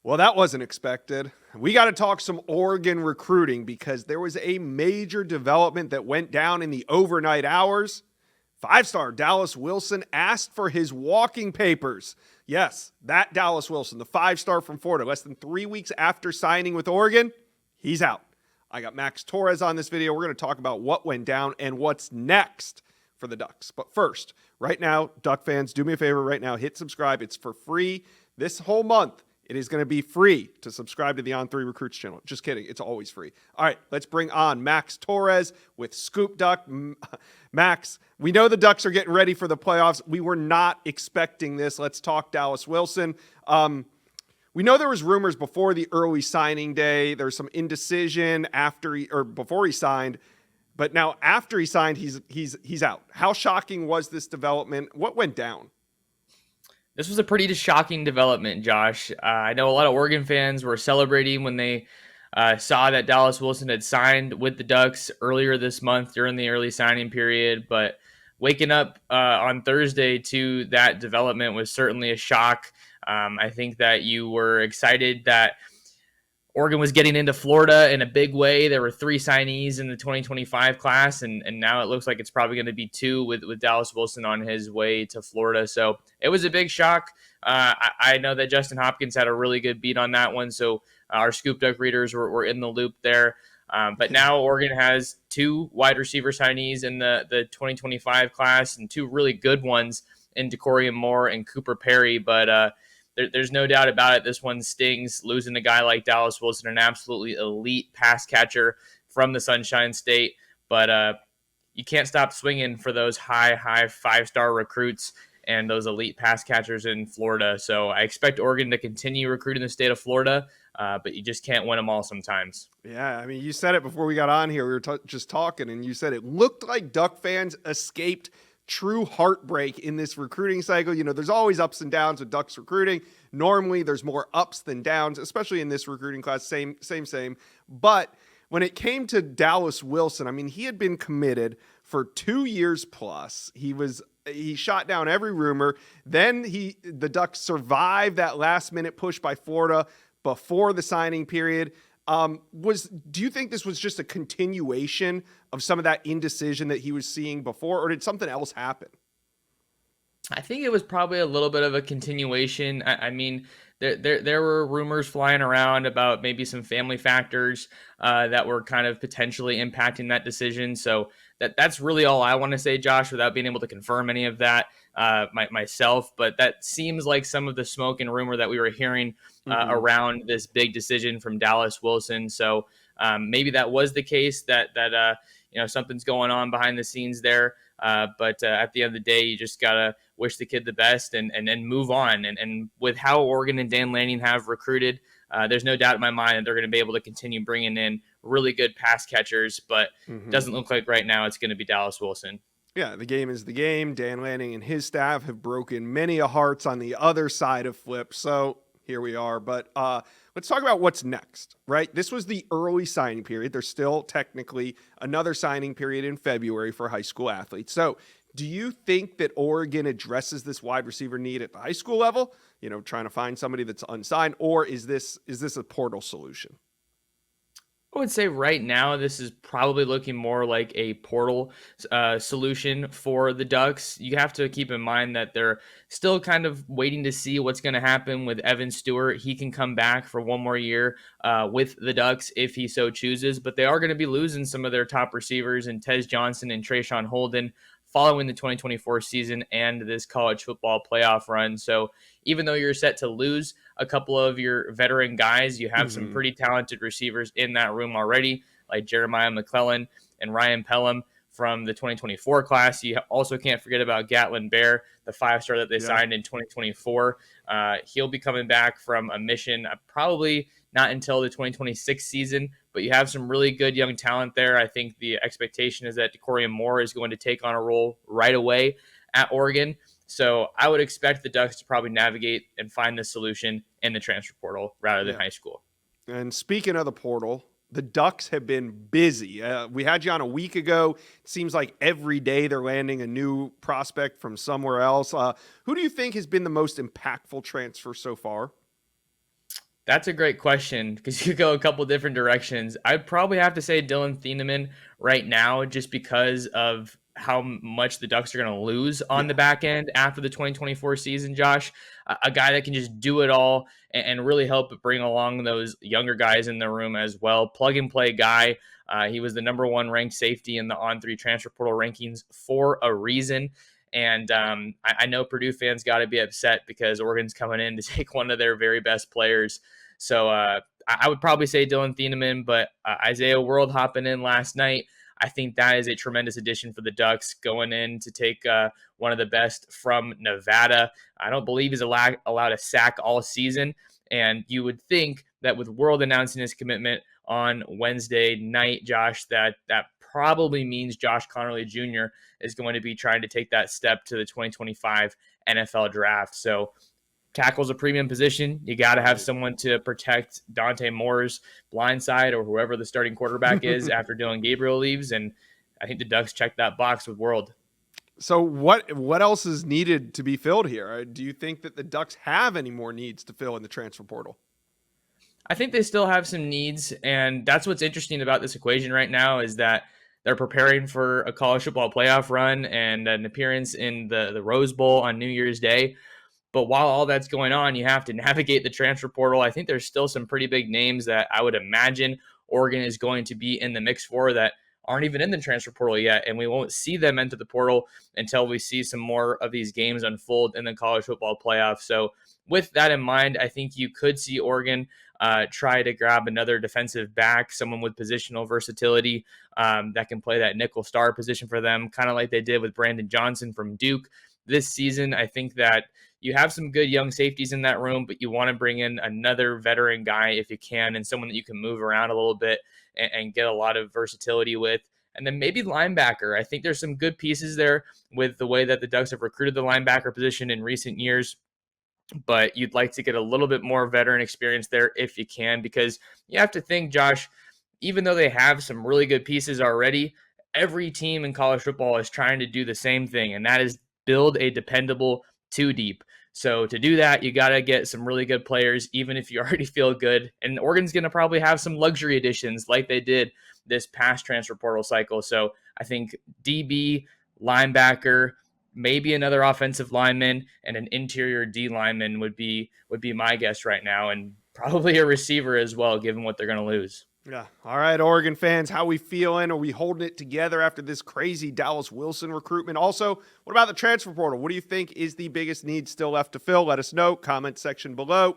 Well, that wasn't expected. We got to talk some Oregon recruiting because there was a major development that went down in the overnight hours. Five-star Dallas Wilson asked for his walking papers. Yes, that Dallas Wilson, the five-star from Florida, less than 3 weeks after signing with Oregon, he's out. I got Max Torres on this video. We're going to talk about what went down and what's next for the Ducks. But first, right now, Duck fans, do me a favor right now. Hit subscribe. It's for free this whole month. It is going to be free to subscribe to the On3 Recruits channel. Just kidding. It's always free. All right, let's bring on Max Torres with Scoop Duck. Max, we know the Ducks are getting ready for the playoffs. We were not expecting this. Let's talk Dallas Wilson. We know there was rumors before the early signing day. There's some indecision before he signed. But now after he signed, he's out. How shocking was this development? What went down? This was a pretty shocking development, Josh. I know a lot of Oregon fans were celebrating when they saw that Dallas Wilson had signed with the Ducks earlier this month during the early signing period. But waking up on Thursday to that development was certainly a shock. I think that you were excited that Oregon was getting into Florida in a big way. There were 3 signees in the 2025 class, and now it looks like it's probably going to be 2 with Dallas Wilson on his way to Florida. So it was a big shock. I know that Justin Hopkins had a really good beat on that one, so our Scoop Duck readers were in the loop there. But now Oregon has 2 wide receiver signees in the 2025 class and 2 really good ones in Decorium Moore and Cooper Perry. But there's no doubt about it. This one stings, losing a guy like Dallas Wilson, an absolutely elite pass catcher from the Sunshine State. But you can't stop swinging for those high 5-star recruits and those elite pass catchers in Florida. So I expect Oregon to continue recruiting the state of Florida, but you just can't win them all sometimes. Yeah, I mean, you said it before we got on here. We were just talking, and you said it looked like Duck fans escaped true heartbreak in this recruiting cycle. You know, there's always ups and downs with Ducks recruiting. Normally, there's more ups than downs, especially in this recruiting class. Same. But when it came to Dallas Wilson, I mean, he had been committed for 2 years plus. He shot down every rumor. Then the Ducks survived that last minute push by Florida before the signing period. Do you think this was just a continuation of some of that indecision that he was seeing before, or did something else happen? I think it was probably a little bit of a continuation. I mean, there were rumors flying around about maybe some family factors that were kind of potentially impacting that decision. So that's really all I want to say, Josh, without being able to confirm any of that myself. But that seems like some of the smoke and rumor that we were hearing around this big decision from Dallas Wilson. So maybe that was the case, that something's going on behind the scenes there. But at the end of the day, you just got to wish the kid the best and move on. And with how Oregon and Dan Lanning have recruited, there's no doubt in my mind that they're going to be able to continue bringing in really good pass catchers. But it doesn't look like right now it's going to be Dallas Wilson. Yeah, the game is the game. Dan Lanning and his staff have broken many a hearts on the other side of Flip. So here we are. But let's talk about what's next, right? This was the early signing period. There's still technically another signing period in February for high school athletes. So do you think that Oregon addresses this wide receiver need at the high school level, trying to find somebody that's unsigned, or is this a portal solution? I would say right now this is probably looking more like a portal solution for the Ducks. You have to keep in mind that they're still kind of waiting to see what's going to happen with Evan Stewart. He can come back for one more year with the Ducks if he so chooses, but they are going to be losing some of their top receivers in Tez Johnson and Trayshawn Holden following the 2024 season and this college football playoff run. So even though you're set to lose a couple of your veteran guys, you have some pretty talented receivers in that room already, like Jeremiah McClellan and Ryan Pelham from the 2024 class. You also can't forget about Gatlin Bear, the 5-star that they signed in 2024. He'll be coming back from a mission probably not until the 2026 season, but you have some really good young talent there. I think the expectation is that Decorium Moore is going to take on a role right away at Oregon. So I would expect the Ducks to probably navigate and find the solution in the transfer portal rather than high school. And speaking of the portal, the Ducks have been busy. We had you on a week ago. It seems like every day they're landing a new prospect from somewhere else. Who do you think has been the most impactful transfer so far? That's a great question because you go a couple different directions. I'd probably have to say Dylan Thieneman right now, just because of how much the Ducks are going to lose on the Yeah. back end after the 2024 season. Josh, a guy that can just do it all and really help bring along those younger guys in the room as well. Plug and play guy. He was the number one ranked safety in the On3 transfer portal rankings for a reason. And I know Purdue fans got to be upset because Oregon's coming in to take one of their very best players. So I would probably say Dylan Thieneman, but Isaiah World hopping in last night, I think that is a tremendous addition for the Ducks, going in to take one of the best from Nevada. I don't believe he's allowed a sack all season. And you would think that with World announcing his commitment on Wednesday night, Josh, that probably means Josh Connerly Jr. is going to be trying to take that step to the 2025 NFL draft. So tackle's a premium position. You got to have someone to protect Dante Moore's blind side or whoever the starting quarterback is after Dylan Gabriel leaves. And I think the Ducks check that box with World. So what else is needed to be filled here? Do you think that the Ducks have any more needs to fill in the transfer portal? I think they still have some needs, and that's what's interesting about this equation right now is that they're preparing for a college football playoff run and an appearance in the Rose Bowl on New Year's Day. But while all that's going on, you have to navigate the transfer portal. I think there's still some pretty big names that I would imagine Oregon is going to be in the mix for that aren't even in the transfer portal yet. And we won't see them enter the portal until we see some more of these games unfold in the college football playoff. So with that in mind, I think you could see Oregon try to grab another defensive back, someone with positional versatility that can play that nickel star position for them, kind of like they did with Brandon Johnson from Duke this season. I think that you have some good young safeties in that room, but you want to bring in another veteran guy if you can, and someone that you can move around a little bit and get a lot of versatility with. And then maybe linebacker. I think there's some good pieces there with the way that the Ducks have recruited the linebacker position in recent years. But you'd like to get a little bit more veteran experience there if you can, because you have to think, Josh, even though they have some really good pieces already, every team in college football is trying to do the same thing, and that is build a dependable two deep. So to do that, you got to get some really good players, even if you already feel good. And Oregon's going to probably have some luxury additions like they did this past transfer portal cycle. So I think DB, linebacker, maybe another offensive lineman, and an interior D lineman would be my guess right now, and probably a receiver as well, given what they're going to lose. Yeah. All right, Oregon fans, how we feeling? Are we holding it together after this crazy Dallas Wilson recruitment? Also, what about the transfer portal? What do you think is the biggest need still left to fill? Let us know. Comment section below.